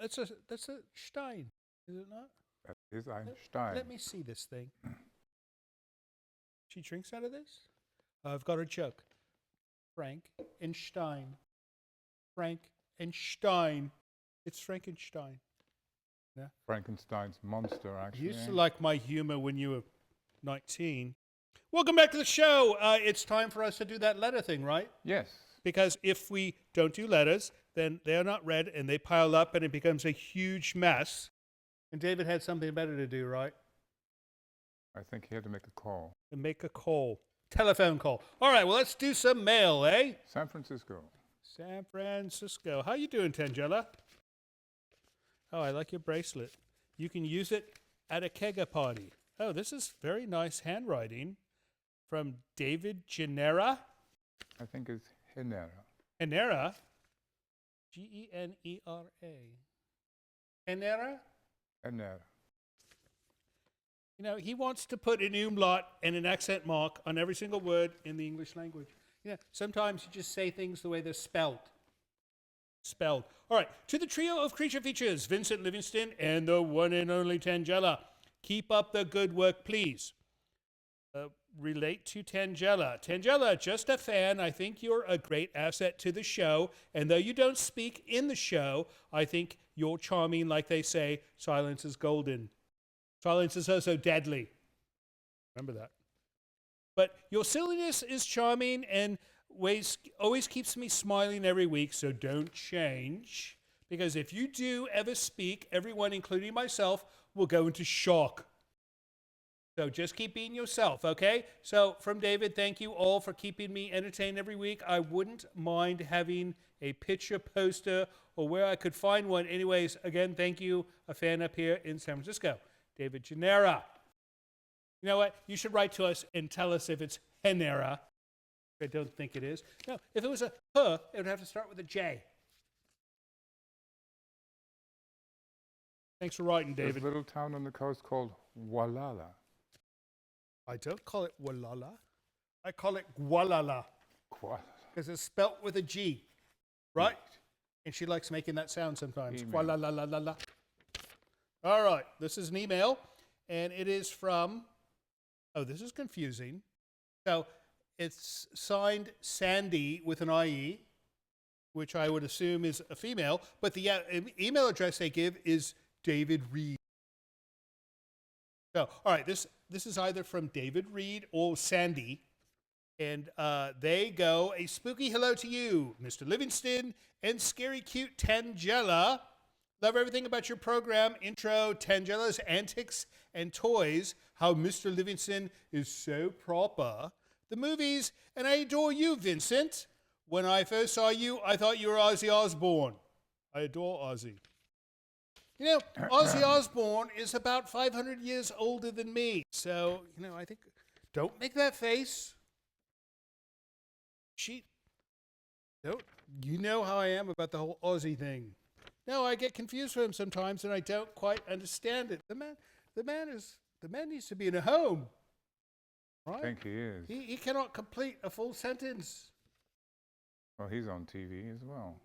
that's a Stein, is it not? That is Einstein. Let me see this thing. She drinks out of this? I've got a joke. Frank and Stein. Frank and Stein. It's Frankenstein. Yeah. Frankenstein's monster, actually. You used to like my humor when you were 19. Welcome back to the show. It's time for us to do that letter thing, right? Yes. Because if we don't do letters, then they're not read and they pile up and it becomes a huge mess. And David had something better to do, right? I think he had to make a call. And make a call. Telephone call. All right, well, let's do some mail, eh? San Francisco. San Francisco. How you doing, Tangela? Oh, I like your bracelet. You can use it at a kegger party. Oh, this is very nice handwriting from David Genera. I think it's Genera. Genera? Genera. Genera? Genera. You know, he wants to put an umlaut and an accent mark on every single word in the English language. Yeah, sometimes you just say things the way they're spelled. Spelled. All right, to the trio of creature features, Vincent Livingston and the one and only Tangela. Keep up the good work, please. Relate to Tangela. Tangela, just a fan. I think you're a great asset to the show. And though you don't speak in the show, I think you're charming, like they say, silence is golden. Silence is also deadly. Remember that. But your silliness is charming and always keeps me smiling every week, so don't change. Because if you do ever speak, everyone, including myself, will go into shock. So just keep being yourself, okay? So from David, thank you all for keeping me entertained every week. I wouldn't mind having a picture poster or where I could find one. Anyways, again, thank you, a fan up here in San Francisco. David Genera. You know what? You should write to us and tell us if it's Genera. I don't think it is. No, if it was a H, it would have to start with a J. Thanks for writing, David. There's a little town on the coast called Walala. I don't call it Walala. I call it Gualala. Because it's spelt with a G. Right? And she likes making that sound sometimes. Gualala. All right. This is an email. And it is from... Oh, this is confusing. So it's signed Sandy with an IE, which I would assume is a female. But the email address they give is David Reed. So, all right, this is either from David Reed or Sandy, and they go, a spooky hello to you, Mr. Livingston, and scary cute Tangela. Love everything about your program, intro, Tangela's antics and toys, how Mr. Livingston is so proper, the movies, and I adore you, Vincent. When I first saw you, I thought you were Ozzy Osbourne. I adore Ozzy. You know, Ozzy Osbourne is about 500 years older than me. So, you know, I think, don't make that face. You know how I am about the whole Ozzy thing. No, I get confused with him sometimes and I don't quite understand it. The man needs to be in a home. Right? I think he is. He cannot complete a full sentence. Well, he's on TV as well.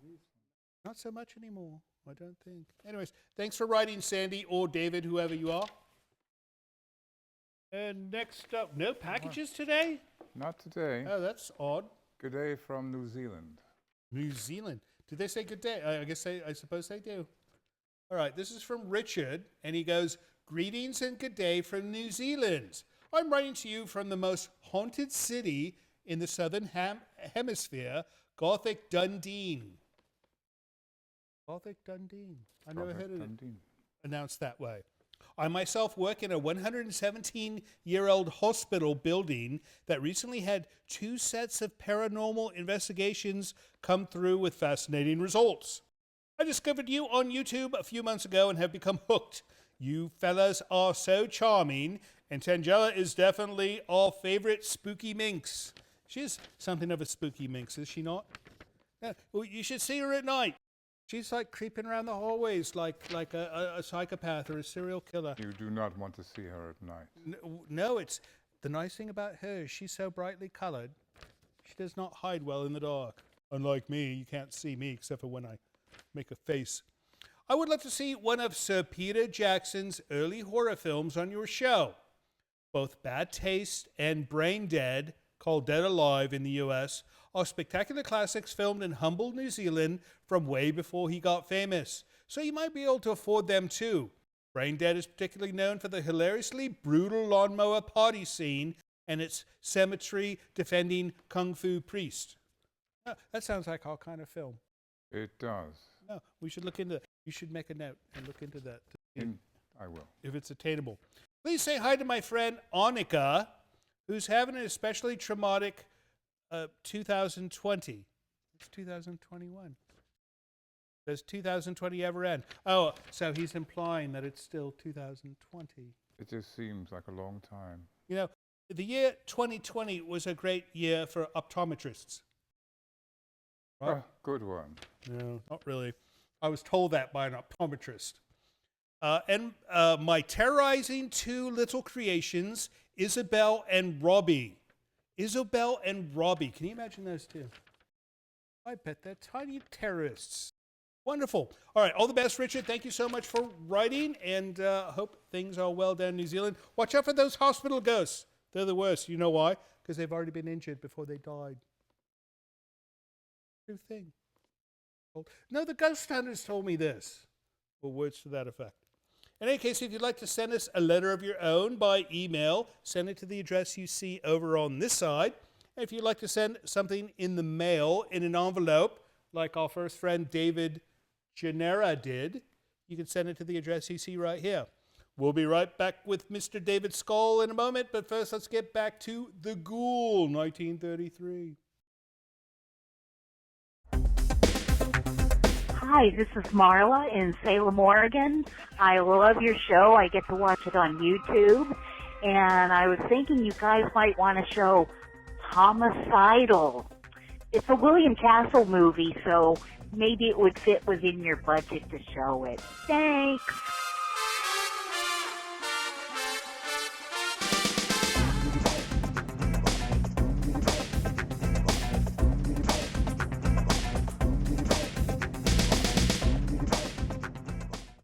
Not so much anymore, I don't think. Anyways, thanks for writing, Sandy or David, whoever you are. And next up, no packages today? Not today. Oh, that's odd. Good day from New Zealand. New Zealand. Did they say good day? I suppose they do. All right, this is from Richard, and he goes, greetings and good day from New Zealand. I'm writing to you from the most haunted city in the southern hemisphere, Gothic Dundee. Gothic Dundee. I never heard of it announced that way. I myself work in a 117-year-old hospital building that recently had 2 sets of paranormal investigations come through with fascinating results. I discovered you on YouTube a few months ago and have become hooked. You fellas are so charming, and Tangela is definitely our favorite spooky minx. She is something of a spooky minx, is she not? Yeah. Well, you should see her at night. She's like creeping around the hallways like a psychopath or a serial killer. You do not want to see her at night. No, it's the nice thing about her. She's so brightly colored. She does not hide well in the dark. Unlike me, you can't see me except for when I make a face. I would love to see one of Sir Peter Jackson's early horror films on your show. Both Bad Taste and Brain Dead, called Dead Alive in the US, are spectacular classics filmed in humble New Zealand from way before he got famous. So you might be able to afford them too. Brain Dead is particularly known for the hilariously brutal lawnmower party scene and its cemetery defending kung fu priest. That sounds like our kind of film. It does. No, we should look into that. You should make a note and look into that. I will. If it's attainable. Please say hi to my friend Annika, who's having an especially traumatic 2020. It's 2021. Does 2020 ever end? Oh, so he's implying that it's still 2020. It just seems like a long time. You know, the year 2020 was a great year for optometrists. Right? Good one. No, not really. I was told that by an optometrist. And my terrorizing two little creations, Isabel and Robbie. Isabel and Robbie. Can you imagine those two? I bet they're tiny terrorists. Wonderful. All right. All the best, Richard. Thank you so much for writing, and hope things are well down in New Zealand. Watch out for those hospital ghosts. They're the worst. You know why? Because they've already been injured before they died. True thing. No, the ghost hunters told me this, or words to that effect. In any case, if you'd like to send us a letter of your own by email, send it to the address you see over on this side. And if you'd like to send something in the mail in an envelope, like our first friend David Genera did, you can send it to the address you see right here. We'll be right back with Mr. David Skoll in a moment, but first let's get back to The Ghoul, 1933. Hi, this is Marla in Salem, Oregon. I love your show. I get to watch it on YouTube. And I was thinking you guys might want to show Homicidal. It's a William Castle movie, so maybe it would fit within your budget to show it. Thanks.